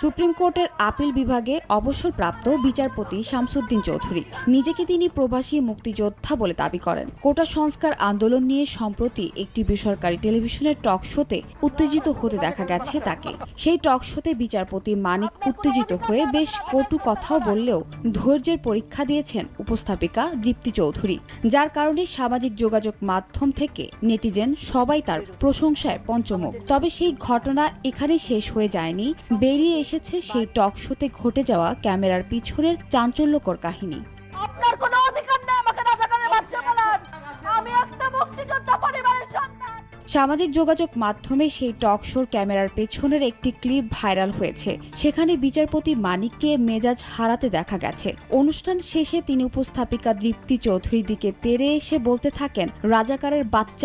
Supreme কোর্টের appeal বিভাগে অবসরপ্রাপ্ত বিচারপতি শামসুদ্দিন চৌধুরী নিজেকে তিনি প্রবাসী মুক্তিযোদ্ধা বলে দাবি করেন। কোটা সংস্কার আন্দোলন নিয়ে সম্প্রতি একটি বেসরকারি টেলিভিশনের টক শোতে উত্তেজিত হতে দেখা গেছে তাকে। সেই টক শোতে বিচারপতি মানিক উত্তেজিত হয়ে বেশ কটু কথাও বললেও ধৈর্যের পরীক্ষা দিয়েছেন উপস্থাপিকা দীপ্তি চৌধুরী, যার কারণে সামাজিক যোগাযোগ মাধ্যম থেকে নেটিজেন সবাই তার প্রশংসায় পঞ্চমুখ। তবে সেই ঘটনা এখানে শেষ হয়ে যায়নি, বেরিয়ে এসেছে সেই টক শোতে ঘটে যাওয়া ক্যামেরার পিছনের চাঞ্চল্যকর কাহিনী। আপনার কোনো অধিকার নেই আমাকে রাজাকারের বাচ্চা বলার। আমি একটা মুক্তিযোদ্ধা পরিবারের সন্তান। সামাজিক যোগাযোগ মাধ্যমে সেই টক শোর ক্যামেরার পেছনের একটি ক্লিপ ভাইরাল হয়েছে। সেখানে বিচারপতি মানিককে মেজাজ হারাতে দেখা গেছে। অনুষ্ঠান শেষে তিনি উপস্থাপিকা দীপ্তি চৌধুরীর দিকে তেড়ে এসে বলতে থাকেন, রাজাকারের বাচ্চা